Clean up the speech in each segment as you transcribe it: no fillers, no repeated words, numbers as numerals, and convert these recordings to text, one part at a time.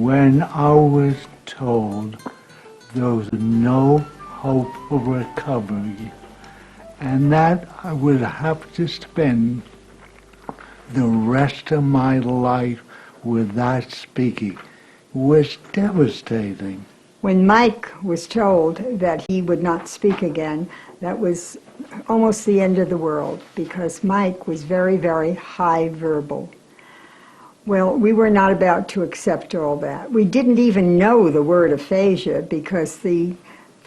when I was told there was no hope of recovery and that I would have to spend the rest of my life without speaking was devastating. When Mike was told that he would not speak again, that was almost the end of the world because Mike was very, very high verbal. Well, we were not about to accept all that. We didn't even know the word aphasia because the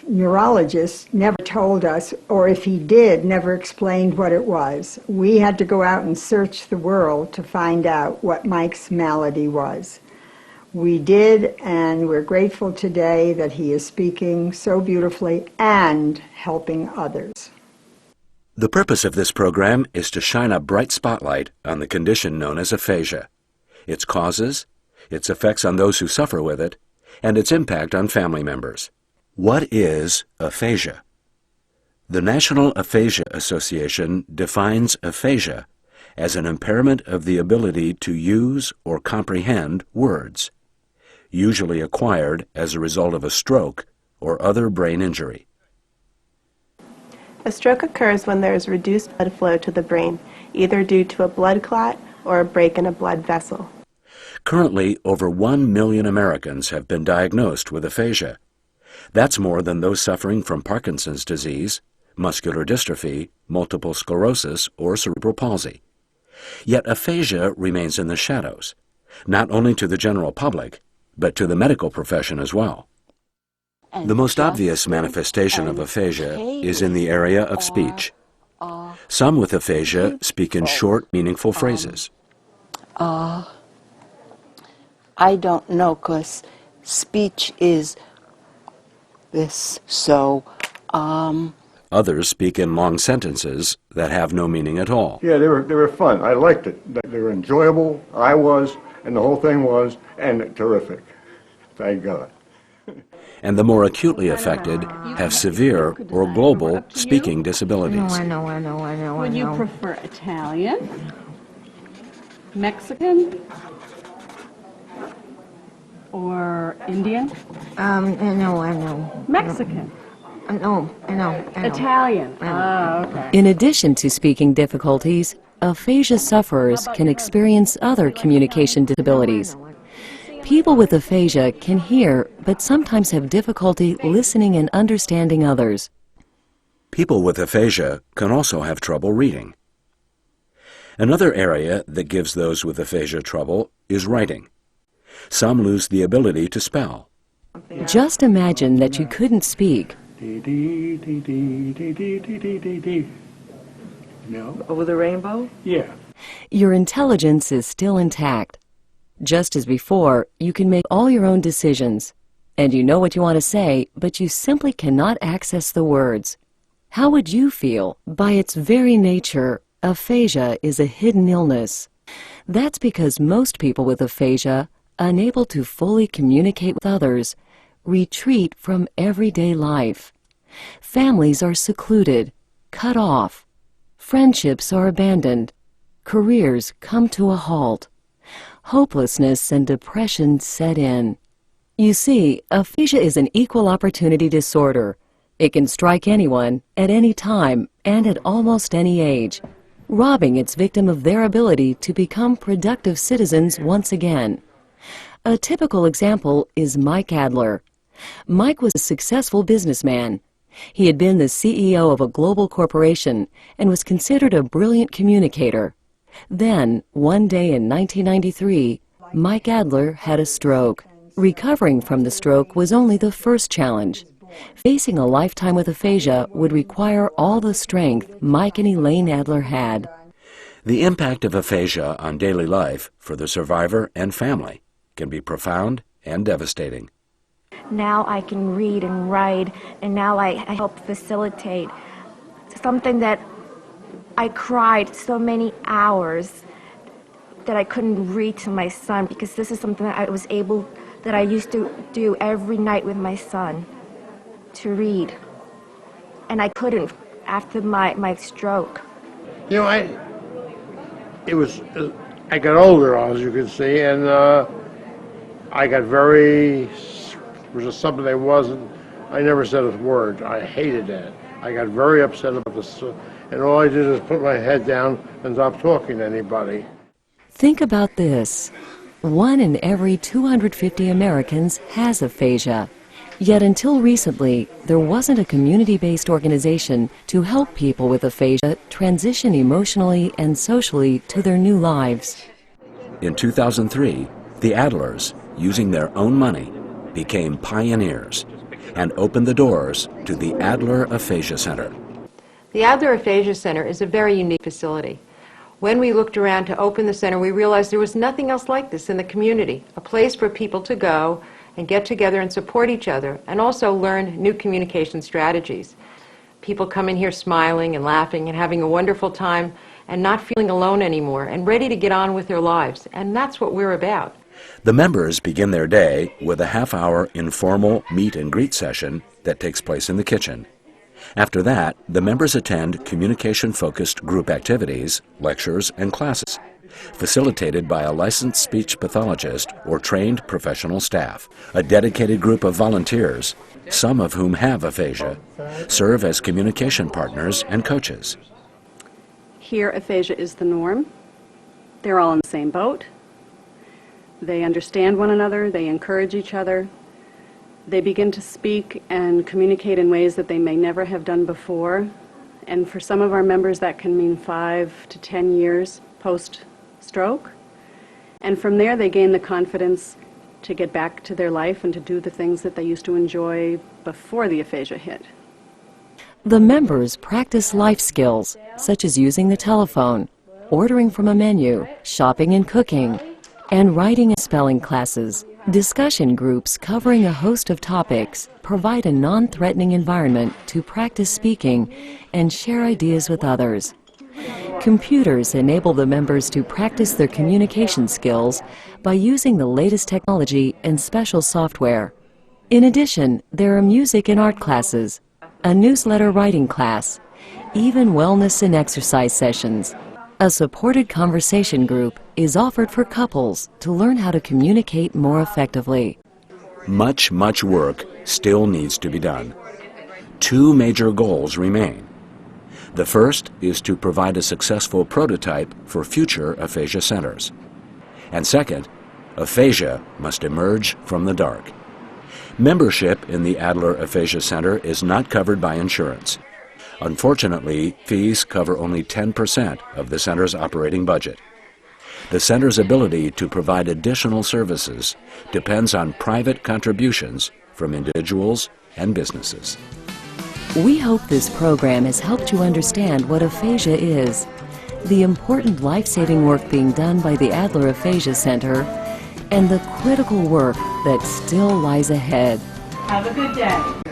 neurologist never told us, or if he did, never explained what it was. We had to go out and search the world to find out what Mike's malady was. We did, and we're grateful today that he is speaking so beautifully and helping others. The purpose of this program is to shine a bright spotlight on the condition known as aphasia, its causes, its effects on those who suffer with it, and its impact on family members. What is aphasia? The National Aphasia Association defines aphasia as an impairment of the ability to use or comprehend words, usually acquired as a result of a stroke or other brain injury. A stroke occurs when there is reduced blood flow to the brain, either due to a blood clot or a break in a blood vessel. Currently, over 1 million Americans have been diagnosed with aphasia. That's more than those suffering from Parkinson's disease, muscular dystrophy, multiple sclerosis, or cerebral palsy. Yet aphasia remains in the shadows, not only to the general public, but to the medical profession as well. The most obvious manifestation of aphasia is in the area of speech. Some with aphasia speak in short, meaningful phrases. I don't know, 'cause speech is this, so, Others speak in long sentences that have no meaning at all. Yeah, they were fun. I liked it. They were enjoyable. I was, and the whole thing was, and terrific. Thank God. And the more acutely affected have severe or global speaking disabilities. I know. Would you prefer Italian, Mexican, or Indian? I know. Mexican. I know. Italian. Ah, okay. In addition to speaking difficulties, aphasia sufferers can experience other communication disabilities. People with aphasia can hear, but sometimes have difficulty listening and understanding others. People with aphasia can also have trouble reading. Another area that gives those with aphasia trouble is writing. Some lose the ability to spell. Just imagine that you couldn't speak. No? Over the rainbow? Yeah. Your intelligence is still intact. Just as before, you can make all your own decisions. And you know what you want to say, but you simply cannot access the words. How would you feel? By its very nature, aphasia is a hidden illness. That's because most people with aphasia, unable to fully communicate with others, retreat from everyday life. Families are secluded, cut off. Friendships are abandoned. Careers come to a halt. Hopelessness and depression set in. You see, aphasia is an equal opportunity disorder. It can strike anyone, at any time, and at almost any age, robbing its victim of their ability to become productive citizens once again. A typical example is Mike Adler. Mike was a successful businessman. He had been the CEO of a global corporation and was considered a brilliant communicator. Then, one day in 1993, Mike Adler had a stroke. Recovering from the stroke was only the first challenge. Facing a lifetime with aphasia would require all the strength Mike and Elaine Adler had. The impact of aphasia on daily life for the survivor and family can be profound and devastating. Now I can read and write, and now I help facilitate something that I cried so many hours that I couldn't read to my son, because this is something that I used to do every night with my son, to read. And I couldn't after my stroke. You know, I got older, as you can see, and I got very, was just something I wasn't, I never said a word. I hated that. I got very upset about this, and all I did is put my head down and stop talking to anybody. Think about this. 1 in every 250 Americans has aphasia. Yet until recently, there wasn't a community-based organization to help people with aphasia transition emotionally and socially to their new lives. In 2003, the Adlers, using their own money, became pioneers and opened the doors to the Adler Aphasia Center. The Adler Aphasia Center is a very unique facility. When we looked around to open the center, we realized there was nothing else like this in the community, a place for people to go and get together and support each other, and also learn new communication strategies. People come in here smiling and laughing and having a wonderful time and not feeling alone anymore and ready to get on with their lives, and that's what we're about. The members begin their day with a half-hour informal meet and greet session that takes place in the kitchen. After that, the members attend communication-focused group activities, lectures, and classes, facilitated by a licensed speech pathologist or trained professional staff. A dedicated group of volunteers, some of whom have aphasia, serve as communication partners and coaches. Here, aphasia is the norm. They're all in the same boat. They understand one another, they encourage each other. They begin to speak and communicate in ways that they may never have done before. And for some of our members, that can mean 5 to 10 years post-stroke. And from there, they gain the confidence to get back to their life and to do the things that they used to enjoy before the aphasia hit. The members practice life skills, such as using the telephone, ordering from a menu, shopping and cooking, and writing and spelling classes. Discussion groups covering a host of topics provide a non-threatening environment to practice speaking and share ideas with others. Computers enable the members to practice their communication skills by using the latest technology and special software. In addition, there are music and art classes, a newsletter writing class, even wellness and exercise sessions. A supported conversation group is offered for couples to learn how to communicate more effectively. Much work still needs to be done. 2 major goals remain. The first is to provide a successful prototype for future aphasia centers. And second, aphasia must emerge from the dark. Membership in the Adler Aphasia Center is not covered by insurance. Unfortunately, fees cover only 10% of the center's operating budget. The center's ability to provide additional services depends on private contributions from individuals and businesses. We hope this program has helped you understand what aphasia is, the important life-saving work being done by the Adler Aphasia Center, and the critical work that still lies ahead. Have a good day.